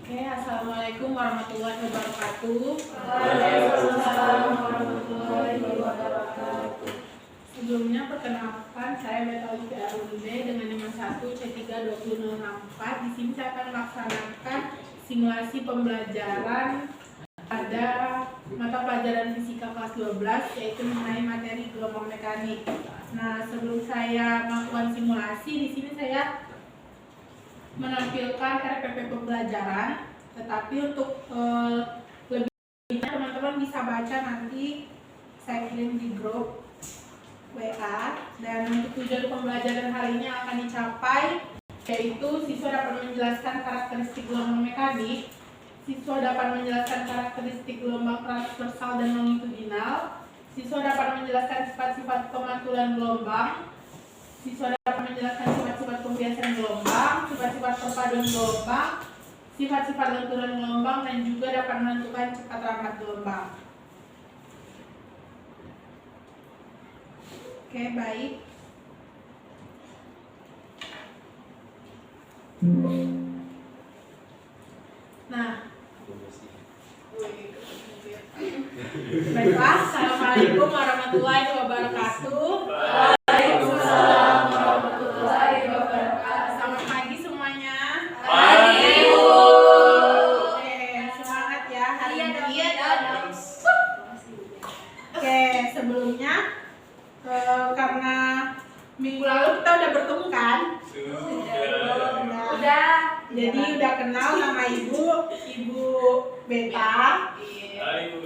Oke, assalamualaikum warahmatullahi wabarakatuh. Waalaikumsalam warahmatullahi wabarakatuh. Sebelumnya perkenalkan, saya Metode Arunde dengan nomor 1 C32064. Di sini saya akan melaksanakan simulasi pembelajaran pada mata pelajaran fisika kelas 12, yaitu mengenai materi gelombang mekanik. Nah, sebelum saya melakukan simulasi, di sini saya menampilkan RPP pembelajaran, tetapi untuk lebih teman-teman bisa baca nanti saya kirim di grup WA. Dan untuk tujuan pembelajaran hari ini akan dicapai, yaitu siswa dapat menjelaskan karakteristik gelombang mekanik, siswa dapat menjelaskan karakteristik gelombang transversal dan longitudinal, siswa dapat menjelaskan sifat-sifat pemantulan gelombang, siswa dapat menjelaskan sifat-sifat pembiasan gelombang, sifat-sifat perpaduan gelombang, sifat-sifat lenturan gelombang, dan juga dapat menentukan cepat lambat gelombang. Oke, baik. Nah, baiklah. Assalamualaikum warahmatullahi wabarakatuh. Waalaikumsalam warahmatullahi wabarakatuh. Selamat pagi semuanya. Pagi, Bu. Oke, semangat ya hari ini. Oke, sebelumnya karena minggu lalu kita udah bertemu kan? Udah. Jadi udah kenal nama Ibu Beta.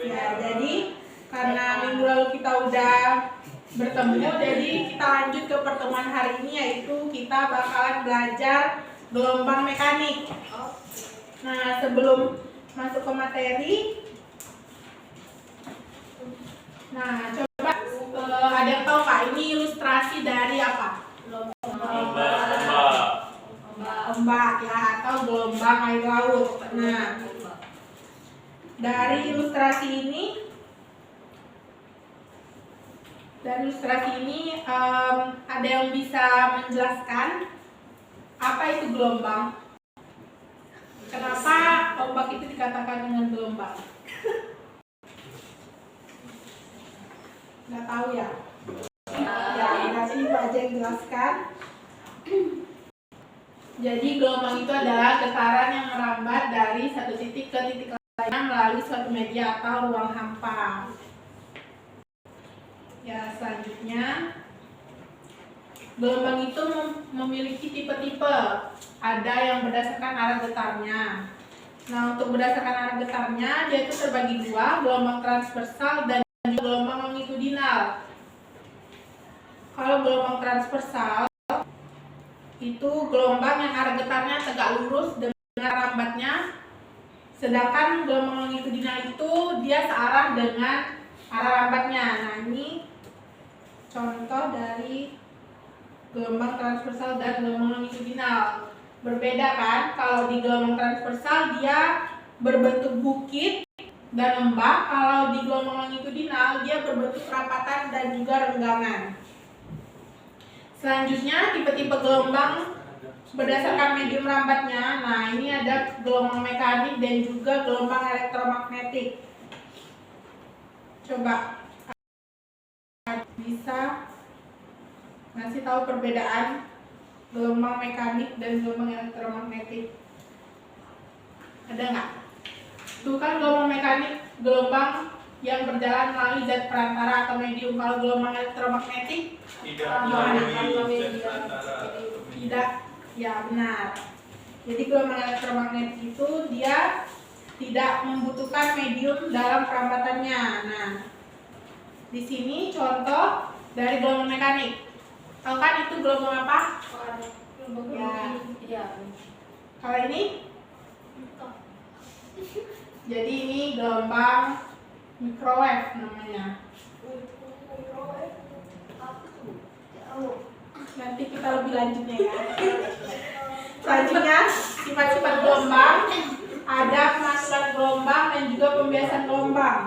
Ya, jadi karena minggu lalu kita udah bertemu, jadi kita lanjut ke pertemuan hari ini, yaitu kita bakalan belajar gelombang mekanik. Nah, sebelum masuk ke materi, nah coba ada yang tahu Pak, ini ilustrasi dari apa? Ombak ya, atau gelombang air laut. Nah, dari ilustrasi ini ada yang bisa menjelaskan apa itu gelombang? Kenapa ombak itu dikatakan dengan gelombang? Nggak tahu ya? Ya, nanti Ibu aja yang jelaskan. Jadi gelombang itu adalah getaran yang merambat dari satu titik ke titik lainnya melalui suatu media atau ruang hampa. Ya, selanjutnya gelombang itu memiliki tipe-tipe. Ada yang berdasarkan arah getarnya. Nah, untuk berdasarkan arah getarnya, dia itu terbagi dua, gelombang transversal dan juga gelombang longitudinal. Kalau gelombang transversal itu gelombang yang arah getarnya tegak lurus dengan rambatnya, sedangkan gelombang longitudinal itu dia searah dengan arah rambatnya. Nah, ini contoh dari gelombang transversal dan gelombang longitudinal. Berbeda kan? Kalau di gelombang transversal dia berbentuk bukit dan lembah, kalau di gelombang longitudinal dia berbentuk perapatan dan juga renggangan. Selanjutnya tipe-tipe gelombang berdasarkan medium rambatnya. Nah, ini ada gelombang mekanik dan juga gelombang elektromagnetik. Coba bisa ngasih tahu perbedaan gelombang mekanik dan gelombang elektromagnetik? Ada nggak? Itu kan gelombang mekanik, gelombang yang berjalan melalui zat perantara atau medium. Kalau gelombang elektromagnetik tidak, ya benar. Jadi gelombang elektromagnetik itu dia tidak membutuhkan medium dalam perambatannya. Nah, di sini contoh dari gelombang mekanik. Tahu kan itu gelombang apa? Ya. Kalau ini? Jadi ini gelombang microwave namanya. Nanti kita lebih lanjutnya ya. Selanjutnya sifat-sifat gelombang, ada pemantulan gelombang dan juga pembiasan gelombang.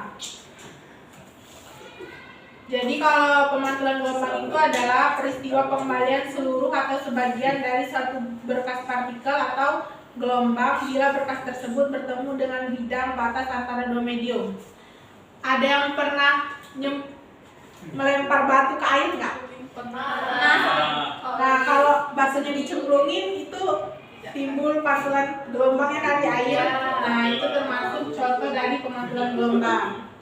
Jadi kalau pemantulan gelombang itu adalah peristiwa pengembalian seluruh atau sebagian dari suatu berkas partikel atau gelombang bila berkas tersebut bertemu dengan bidang batas antara dua medium. Ada yang pernah melempar batu ke air nggak? Nah, kalau batunya dicemplungin itu timbul pantulan gelombangnya kan di air. Nah, itu termasuk contoh dari pemantulan gelombang.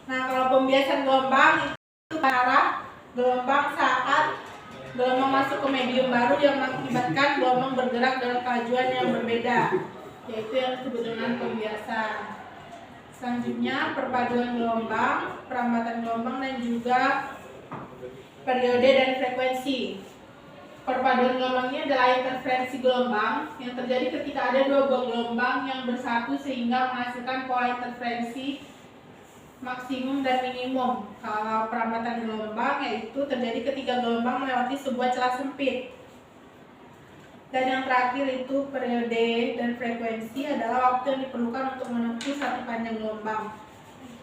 Nah, kalau pembiasan gelombang itu arah gelombang saat gelombang masuk ke medium baru yang mengakibatkan gelombang bergerak dalam kelajuan yang berbeda, yaitu yang disebut dengan pembiasan. Selanjutnya, perpaduan gelombang, perambatan gelombang, dan juga periode dan frekuensi. Perpaduan gelombang ini adalah interferensi gelombang yang terjadi ketika ada dua buah gelombang yang bersatu sehingga menghasilkan pola interferensi maksimum dan minimum. Kalau perambatan gelombang yaitu terjadi ketika gelombang melewati sebuah celah sempit. Dan yang terakhir itu periode dan frekuensi adalah waktu yang diperlukan untuk menempuh satu panjang gelombang.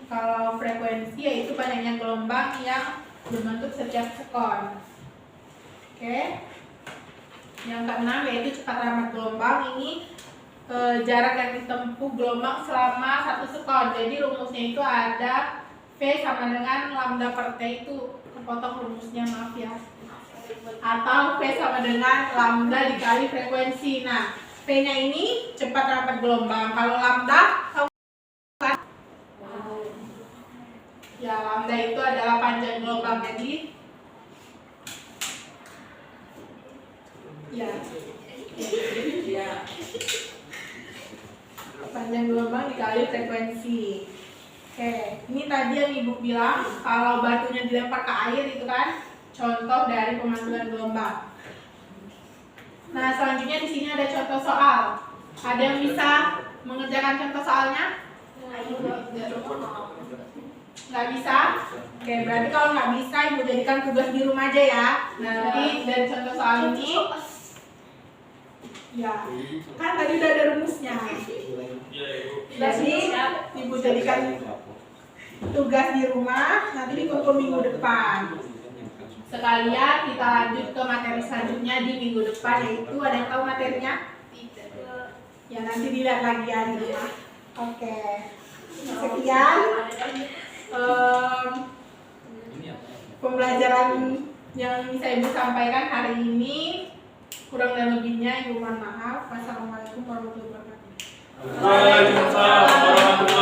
Kalau frekuensi yaitu panjangnya gelombang yang berbentuk setiap sekon. Oke. Yang keenam yaitu cepat rambat gelombang. Ini jarak yang ditempuh gelombang selama 1 sekon. Jadi rumusnya itu ada V sama dengan lambda per T, itu kepotong rumusnya, maaf ya. Atau V sama dengan lambda dikali frekuensi. Nah, V-nya ini cepat rambat gelombang. Kalau lambda, ya lambda itu adalah panjang gelombang. Jadi ya panjang gelombang dikali frekuensi. Oke, ini tadi yang Ibu bilang kalau batunya dilempar ke air itu kan contoh dari pemantulan gelombang. Nah, selanjutnya di sini ada contoh soal. Ada yang bisa mengerjakan contoh soalnya? Nggak bisa? Oke, berarti kalau nggak bisa Ibu jadikan tugas di rumah aja ya. Nanti dari contoh soal ini, ya kan tadi udah ada rumusnya. Jadi Ibu jadikan tugas di rumah, nanti dikumpul minggu depan. Sekalian kita lanjut ke materi selanjutnya di minggu depan, yaitu ada yang tahu materinya? Ya nanti dilihat lagi ya di rumah. Oke, sekian pembelajaran yang bisa Ibu sampaikan hari ini. Kurang dan lebihnya Ibu mohon maaf. Wassalamualaikum warahmatullahi wabarakatuh. Waalaikumsalam warahmatullahi wabarakatuh.